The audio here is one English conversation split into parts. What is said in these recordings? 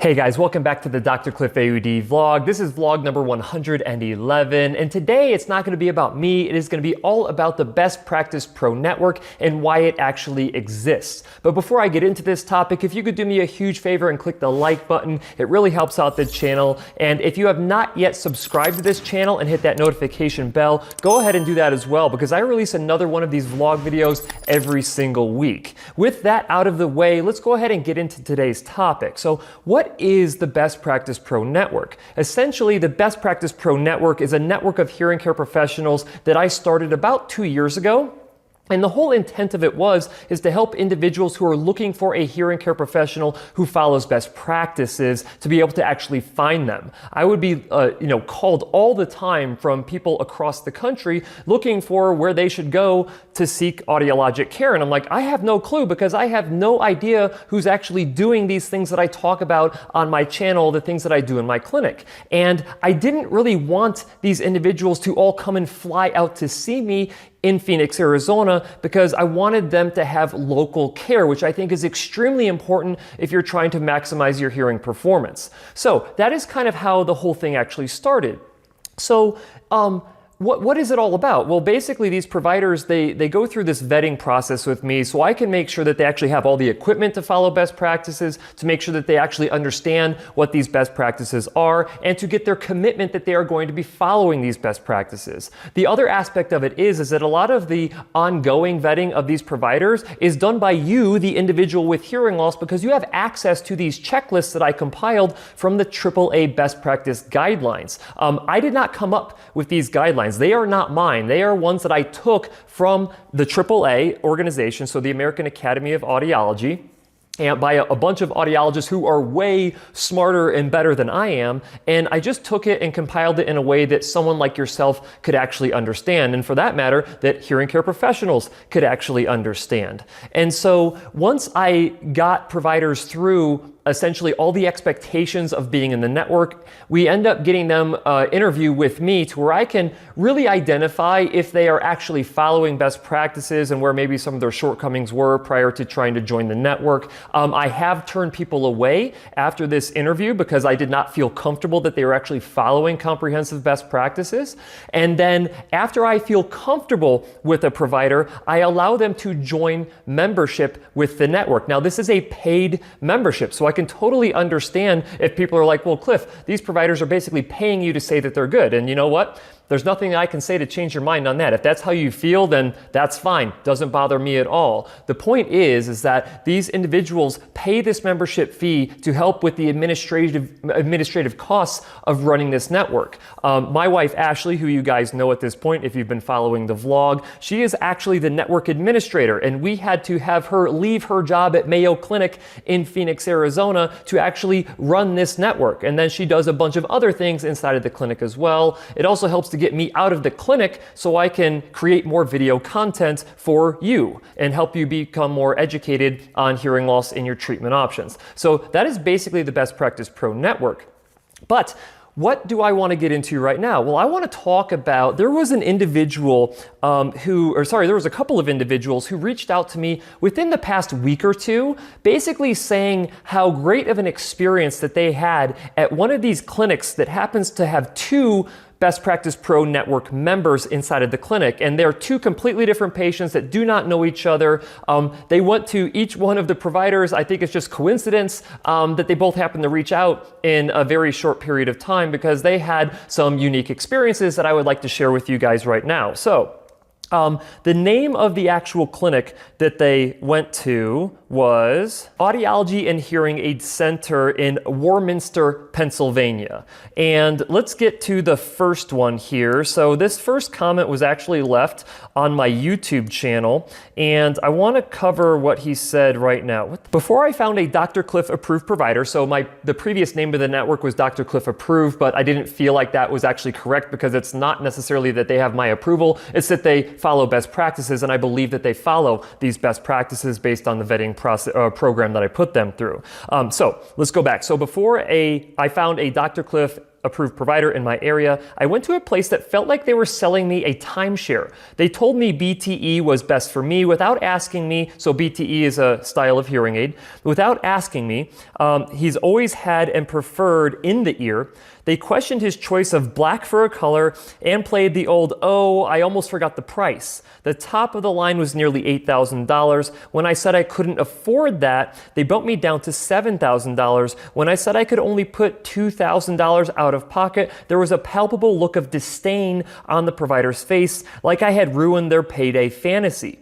Hey guys, welcome back to the DrCliffAuD vlog. This is vlog number 111, and today it's not going to be about me. It is going to be all about the Best Practice Pro Network and why it actually exists. But before I get into this topic, if you could do me a huge favor and click the like button, it really helps out the channel. And if you have not yet subscribed to this channel and hit that notification bell, go ahead and do that as well, because I release another one of these vlog videos every single week. With that out of the way, let's go ahead and get into today's topic. So what is the Best Practice Pro Network? Essentially, the Best Practice Pro Network is a network of hearing care professionals that I started about 2 years ago. And the whole intent of it is to help individuals who are looking for a hearing care professional who follows best practices to be able to actually find them. I would be called all the time from people across the country looking for where they should go to seek audiologic care. And I'm like, I have no clue, because I have no idea who's actually doing these things that I talk about on my channel, the things that I do in my clinic. And I didn't really want these individuals to all come and fly out to see me in Phoenix, Arizona, because I wanted them to have local care, which I think is extremely important if you're trying to maximize your hearing performance. So that is kind of how the whole thing actually started. So what is it all about? Well, basically these providers, they go through this vetting process with me so I can make sure that they actually have all the equipment to follow best practices, to make sure that they actually understand what these best practices are, and to get their commitment that they are going to be following these best practices. The other aspect of it is that a lot of the ongoing vetting of these providers is done by you, the individual with hearing loss, because you have access to these checklists that I compiled from the AAA Best Practice Guidelines. I did not come up with these guidelines. They are not mine. They are ones that I took from the AAA organization, so the American Academy of Audiology, and by a bunch of audiologists who are way smarter and better than I am. And I just took it and compiled it in a way that someone like yourself could actually understand. And for that matter, that hearing care professionals could actually understand. And so once I got providers through essentially all the expectations of being in the network, we end up getting them interview with me to where I can really identify if they are actually following best practices and where maybe some of their shortcomings were prior to trying to join the network. I have turned people away after this interview because I did not feel comfortable that they were actually following comprehensive best practices. And then after I feel comfortable with a provider, I allow them to join membership with the network. Now, this is a paid membership, so I can totally understand if people are like, well, Cliff, these providers are basically paying you to say that they're good. And you know what? There's nothing I can say to change your mind on that. If that's how you feel, then that's fine. Doesn't bother me at all. The point is that these individuals pay this membership fee to help with the administrative costs of running this network. My wife, Ashley, who you guys know at this point if you've been following the vlog, she is actually the network administrator, and we had to have her leave her job at Mayo Clinic in Phoenix, Arizona to actually run this network. And then she does a bunch of other things inside of the clinic as well. It also helps to get me out of the clinic so I can create more video content for you and help you become more educated on hearing loss and your treatment options. So that is basically the Best Practice Pro Network. But what do I want to get into right now? Well, I want to talk about, there was a couple of individuals who reached out to me within the past week or two, basically saying how great of an experience that they had at one of these clinics that happens to have two Best Practice Pro Network members inside of the clinic. And they're two completely different patients that do not know each other. They went to each one of the providers. I think it's just coincidence that they both happened to reach out in a very short period of time because they had some unique experiences that I would like to share with you guys right now. So the name of the actual clinic that they went to was Audiology and Hearing Aid Center in Warminster, Pennsylvania. And let's get to the first one here. So this first comment was actually left on my YouTube channel, and I want to cover what he said right now. Before I found a Dr. Cliff approved provider, so the previous name of the network was Dr. Cliff approved, but I didn't feel like that was actually correct because it's not necessarily that they have my approval, it's that they follow best practices, and I believe that they follow these best practices based on the vetting program that I put them through. So let's go back. So before I found a Dr. Cliff approved provider in my area, I went to a place that felt like they were selling me a timeshare. They told me BTE was best for me without asking me, so BTE is a style of hearing aid, without asking me. He's always had and preferred in the ear. They questioned his choice of black for a color and played the old, oh, I almost forgot the price. The top of the line was nearly $8,000. When I said I couldn't afford that, they bumped me down to $7,000. When I said I could only put $2,000 out of pocket, there was a palpable look of disdain on the provider's face, like I had ruined their payday fantasy.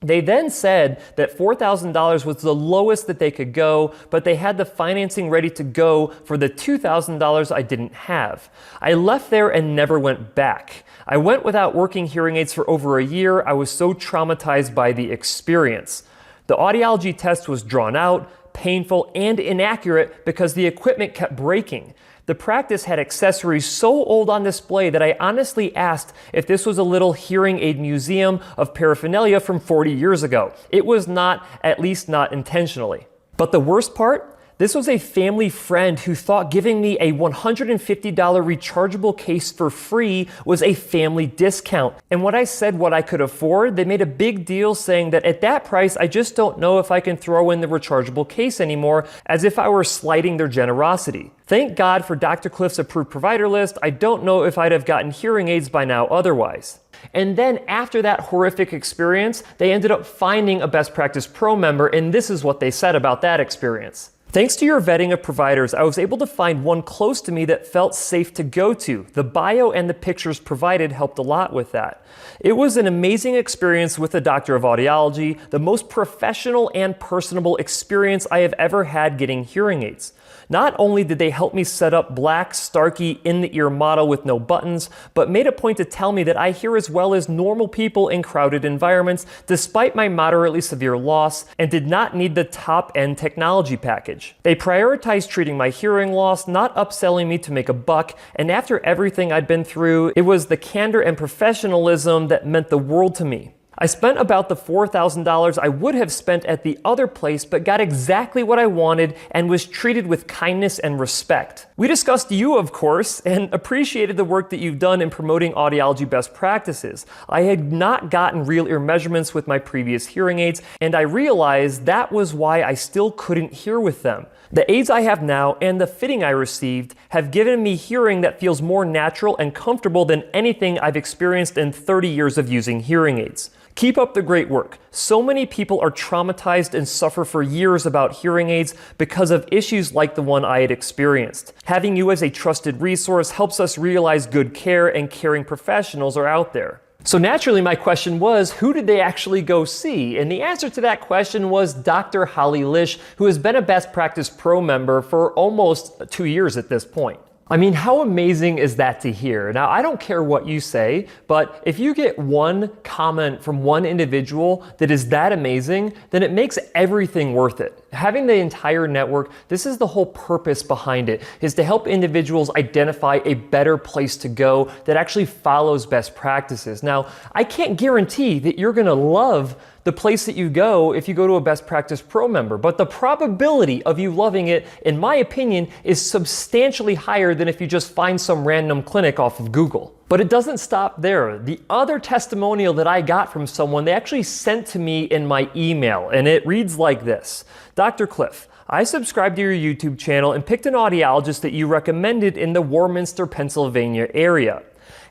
They then said that $4,000 was the lowest that they could go, but they had the financing ready to go for the $2,000 I didn't have. I left there and never went back. I went without working hearing aids for over a year. I was so traumatized by the experience. The audiology test was drawn out, painful, and inaccurate because the equipment kept breaking. The practice had accessories so old on display that I honestly asked if this was a little hearing aid museum of paraphernalia from 40 years ago. It was not, at least not intentionally. But the worst part? This was a family friend who thought giving me a $150 rechargeable case for free was a family discount. And when I said what I could afford, they made a big deal saying that at that price, I just don't know if I can throw in the rechargeable case anymore, as if I were slighting their generosity. Thank God for Dr. Cliff's approved provider list. I don't know if I'd have gotten hearing aids by now otherwise. And then after that horrific experience, they ended up finding a Best Practice Pro member, and this is what they said about that experience. Thanks to your vetting of providers, I was able to find one close to me that felt safe to go to. The bio and the pictures provided helped a lot with that. It was an amazing experience with a doctor of audiology, the most professional and personable experience I have ever had getting hearing aids. Not only did they help me set up black, Starkey, in-the-ear model with no buttons, but made a point to tell me that I hear as well as normal people in crowded environments, despite my moderately severe loss, and did not need the top-end technology package. They prioritized treating my hearing loss, not upselling me to make a buck, and after everything I'd been through, it was the candor and professionalism that meant the world to me. I spent about the $4,000 I would have spent at the other place, but got exactly what I wanted and was treated with kindness and respect. We discussed you, of course, and appreciated the work that you've done in promoting audiology best practices. I had not gotten real ear measurements with my previous hearing aids, and I realized that was why I still couldn't hear with them. The aids I have now and the fitting I received have given me hearing that feels more natural and comfortable than anything I've experienced in 30 years of using hearing aids. Keep up the great work. So many people are traumatized and suffer for years about hearing aids because of issues like the one I had experienced. Having you as a trusted resource helps us realize good care and caring professionals are out there. So naturally, my question was, who did they actually go see? And the answer to that question was Dr. Holly Lish, who has been a Best Practice Pro member for almost 2 years at this point. I mean, how amazing is that to hear? Now, I don't care what you say, but if you get one comment from one individual that is that amazing, then it makes everything worth it. Having the entire network, this is the whole purpose behind it, is to help individuals identify a better place to go that actually follows best practices. Now, I can't guarantee that you're gonna love the place that you go if you go to a Best Practice Pro member, but the probability of you loving it, in my opinion, is substantially higher than if you just find some random clinic off of Google. But it doesn't stop there. The other testimonial that I got from someone, they actually sent to me in my email, and it reads like this. Dr. Cliff, I subscribed to your YouTube channel and picked an audiologist that you recommended in the Warminster, Pennsylvania area.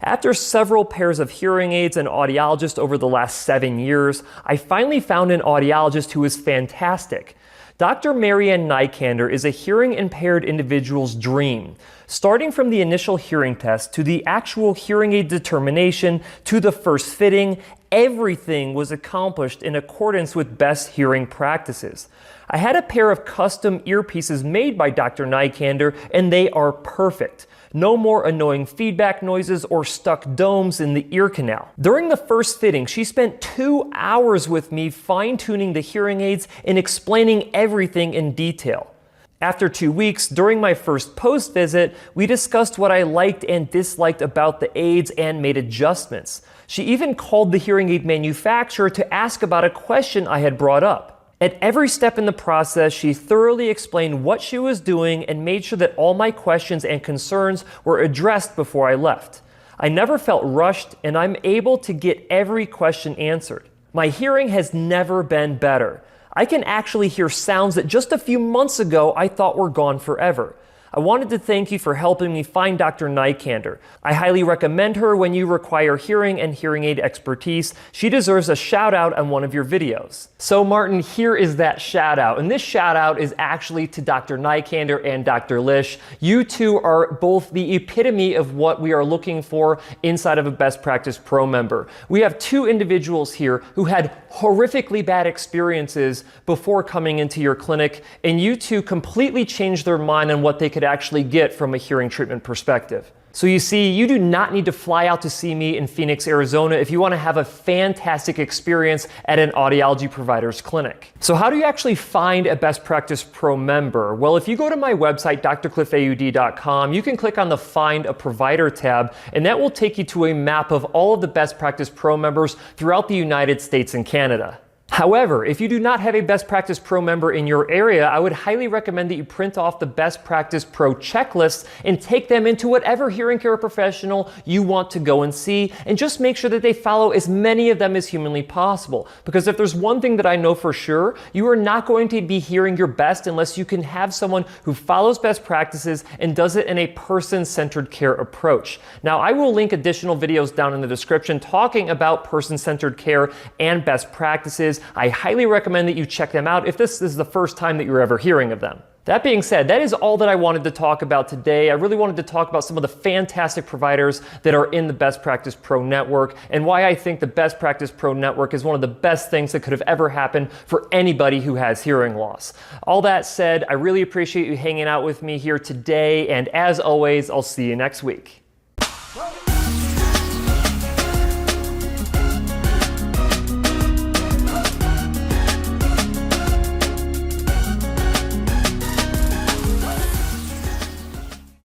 After several pairs of hearing aids and audiologists over the last 7 years, I finally found an audiologist who is fantastic. Dr. Marianne Nikander is a hearing impaired individual's dream. Starting from the initial hearing test to the actual hearing aid determination to the first fitting, everything was accomplished in accordance with best hearing practices. I had a pair of custom earpieces made by Dr. Nikander, and they are perfect. No more annoying feedback noises or stuck domes in the ear canal. During the first fitting, she spent 2 hours with me fine-tuning the hearing aids and explaining everything in detail. After 2 weeks, during my first post-visit, we discussed what I liked and disliked about the aids and made adjustments. She even called the hearing aid manufacturer to ask about a question I had brought up. At every step in the process, she thoroughly explained what she was doing and made sure that all my questions and concerns were addressed before I left. I never felt rushed, and I'm able to get every question answered. My hearing has never been better. I can actually hear sounds that just a few months ago I thought were gone forever. I wanted to thank you for helping me find Dr. Nikander. I highly recommend her when you require hearing and hearing aid expertise. She deserves a shout out on one of your videos. So Martin, here is that shout out. And this shout out is actually to Dr. Nikander and Dr. Lish. You two are both the epitome of what we are looking for inside of a Best Practice Pro member. We have two individuals here who had horrifically bad experiences before coming into your clinic, and you two completely changed their mind on what they could actually get from a hearing treatment perspective. So you see, you do not need to fly out to see me in Phoenix, Arizona if you want to have a fantastic experience at an audiology provider's clinic. So how do you actually find a Best Practice Pro member? Well, if you go to my website, DrCliffAuD.com, you can click on the Find a Provider tab, and that will take you to a map of all of the Best Practice Pro members throughout the United States and Canada. However, if you do not have a Best Practice Pro member in your area, I would highly recommend that you print off the Best Practice Pro checklists and take them into whatever hearing care professional you want to go and see, and just make sure that they follow as many of them as humanly possible. Because if there's one thing that I know for sure, you are not going to be hearing your best unless you can have someone who follows best practices and does it in a person-centered care approach. Now, I will link additional videos down in the description talking about person-centered care and best practices. I highly recommend that you check them out if this is the first time that you're ever hearing of them. That being said, that is all that I wanted to talk about today. I really wanted to talk about some of the fantastic providers that are in the Best Practice Pro Network and why I think the Best Practice Pro Network is one of the best things that could have ever happened for anybody who has hearing loss. All that said, I really appreciate you hanging out with me here today, and as always, I'll see you next week.